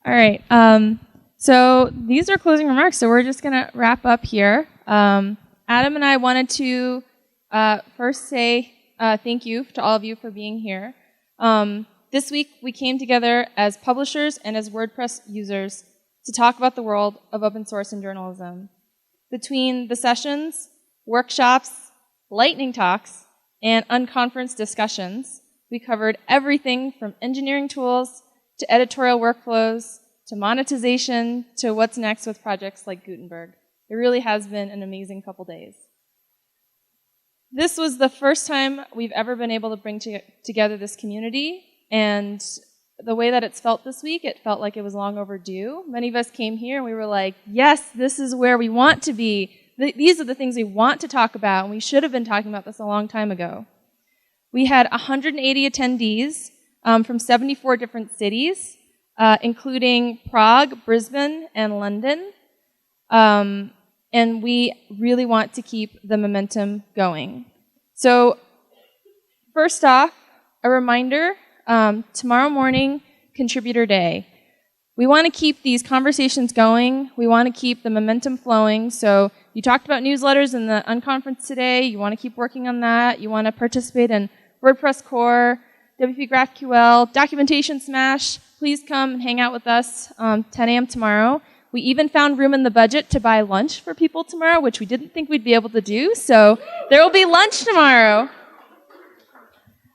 All right. So these are closing remarks, so we're just going to wrap up here. Adam and I wanted to first say thank you to all of you for being here. This week, we came together as publishers and as WordPress users to talk about the world of open source and journalism. Between the sessions, workshops, lightning talks, and unconference discussions, we covered everything from engineering tools to editorial workflows to monetization to what's next with projects like Gutenberg. It really has been an amazing couple days. This was the first time we've ever been able to bring together this community, and the way that it's felt this week, it felt like it was long overdue. Many of us came here and we were like, yes, this is where we want to be. These are the things we want to talk about, and we should have been talking about this a long time ago. We had 180 attendees from 74 different cities, including Prague, Brisbane, and London. And we really want to keep the momentum going. So first off, a reminder, tomorrow morning, Contributor Day. We want to keep these conversations going. We want to keep the momentum flowing. So you talked about newsletters in the unconference today. You want to keep working on that. You want to participate in WordPress Core, WP GraphQL, Documentation Smash. Please come and hang out with us 10 a.m. tomorrow. We even found room in the budget to buy lunch for people tomorrow, which we didn't think we'd be able to do. So there will be lunch tomorrow.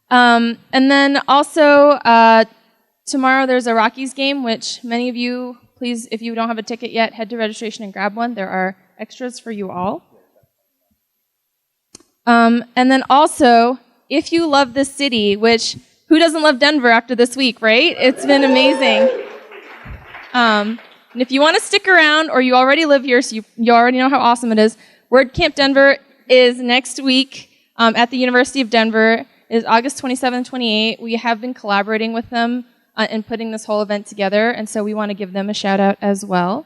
And then also, tomorrow there's a Rockies game, which many of you, please, if you don't have a ticket yet, head to registration and grab one. There are extras for you all. And then also, if you love this city, which, who doesn't love Denver after this week, right? It's been amazing. And if you want to stick around, or you already live here, so you already know how awesome it is, WordCamp Denver is next week at the University of Denver. It is August 27 and 28. We have been collaborating with them in putting this whole event together, and so we want to give them a shout out as well.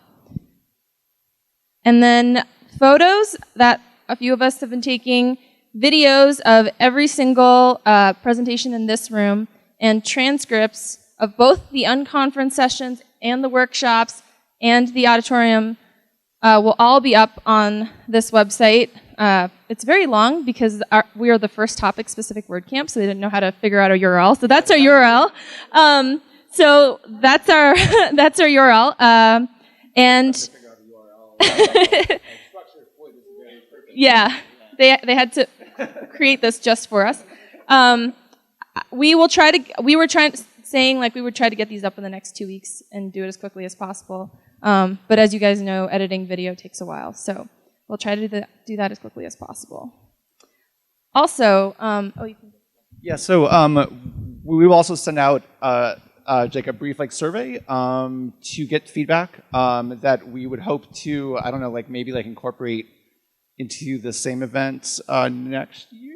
And then photos that a few of us have been taking, videos of every single presentation in this room, and transcripts of both the unconference sessions and the workshops and the auditorium will all be up on this website. It's very long because we are the first topic-specific WordCamp, so they didn't know how to figure out a URL. So that's our URL. So that's our that's our URL. And yeah, they had to create this just for us. We would try to get these up in the next 2 weeks and do it as quickly as possible. But as you guys know, editing video takes a while, so we'll try to do that as quickly as possible. Also, so we will also send out like a brief survey to get feedback that we would hope to, I don't know, maybe incorporate into the same event next year.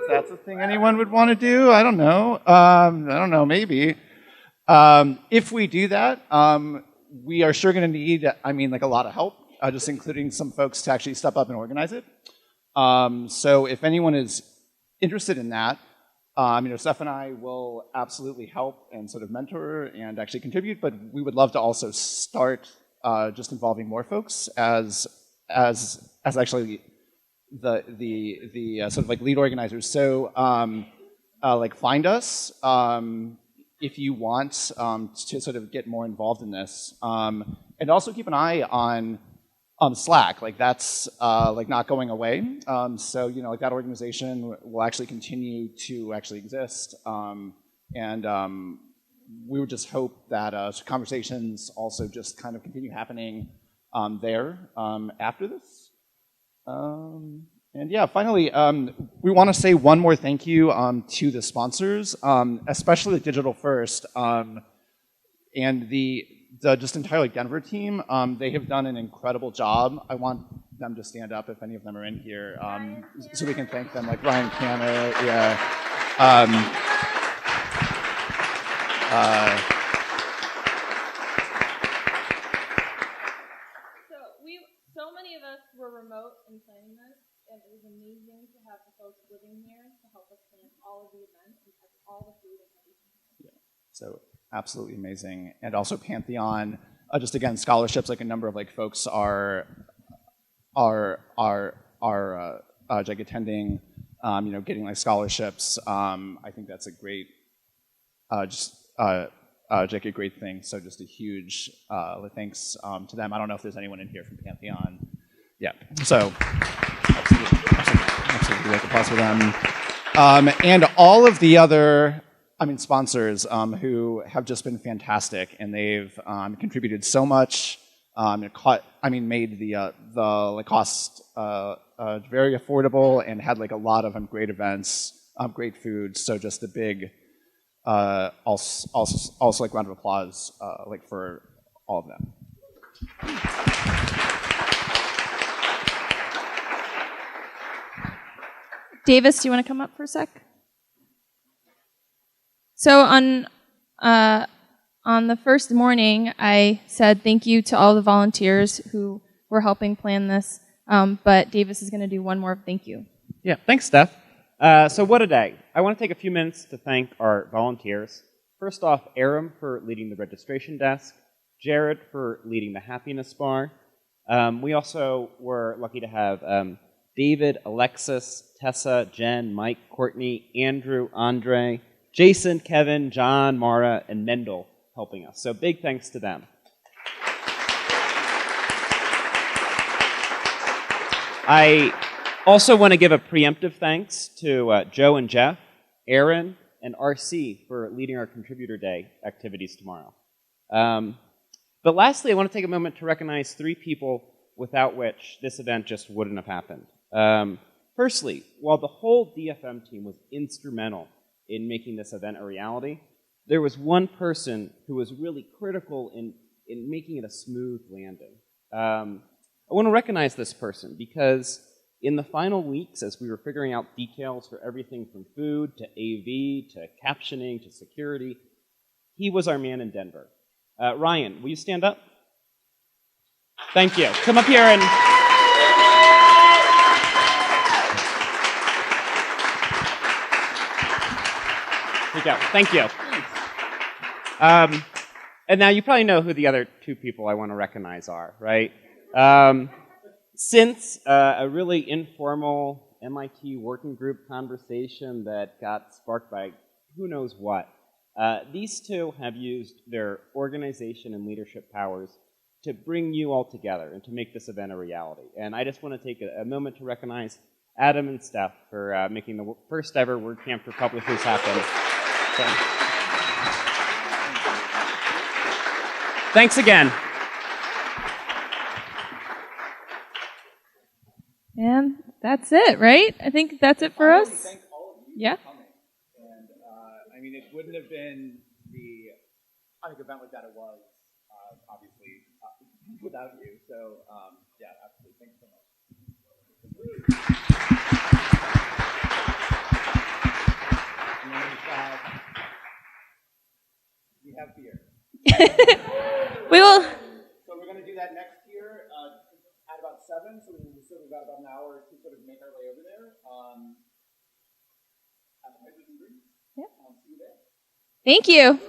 If that's a thing anyone would want to do, I don't know. Maybe. If we do that, we are sure going to need, a lot of help, just including some folks to actually step up and organize it. So if anyone is interested in that, Steph and I will absolutely help and sort of mentor and actually contribute, but we would love to also start just involving more folks as actually the sort of lead organizers. So find us if you want to sort of get more involved in this, and also keep an eye on Slack. That's not going away. So that organization will actually continue to actually exist, and we would just hope that conversations also just kind of continue happening there after this. And yeah, finally, we want to say one more thank you to the sponsors, especially the Digital First and the just entire Denver team. They have done an incredible job. I want them to stand up if any of them are in here, so we can thank them, like Ryan Canner. Yeah. So many of us were remote in planning this, and it was amazing to have the folks living here to help us plan all of the events and have all the food and everything. Yeah. So absolutely amazing. And also Pantheon, just again, scholarships, like a number of like folks are like attending, getting like scholarships. I think that's a great, like a great thing. So just a huge thanks to them. I don't know if there's anyone in here from Pantheon. Yeah. So absolutely like applause for them. And all of the other, sponsors who have just been fantastic, and they've contributed so much. Made the like cost very affordable, and had like a lot of great events, great food. So just a big, also like round of applause like for all of them. Davis, do you want to come up for a sec? So on the first morning, I said thank you to all the volunteers who were helping plan this, but Davis is going to do one more thank you. Yeah, thanks, Steph. So what a day. I want to take a few minutes to thank our volunteers. First off, Aram for leading the registration desk, Jared for leading the happiness bar. We also were lucky to have David, Alexis, Tessa, Jen, Mike, Courtney, Andrew, Andre, Jason, Kevin, John, Mara, and Mendel helping us. So big thanks to them. I also want to give a preemptive thanks to Joe and Jeff, Aaron, and RC for leading our Contributor Day activities tomorrow. But lastly, I want to take a moment to recognize 3 people without which this event just wouldn't have happened. Firstly, while the whole DFM team was instrumental in making this event a reality, there was one person who was really critical in making it a smooth landing. I want to recognize this person because in the final weeks, as we were figuring out details for everything from food to AV to captioning to security, he was our man in Denver. Ryan, will you stand up? Thank you. Come up here and... Thank you. And now you probably know who the other 2 people I want to recognize are, right? Since a really informal MIT working group conversation that got sparked by who knows what, these 2 have used their organization and leadership powers to bring you all together and to make this event a reality. And I just want to take a moment to recognize Adam and Steph for making the first ever WordCamp for Publishers happen. So, thanks again. And that's it, right? I think that's it for us. Thank all of you Yeah. for coming. And it wouldn't have been the event like that it was, obviously, without you. So, yeah, absolutely. Thanks so much. And then we have beer. We will. So we're going to do that next year at about 7. So we've got about an hour to sort of make our way over there. Yeah. See you there. Thank you.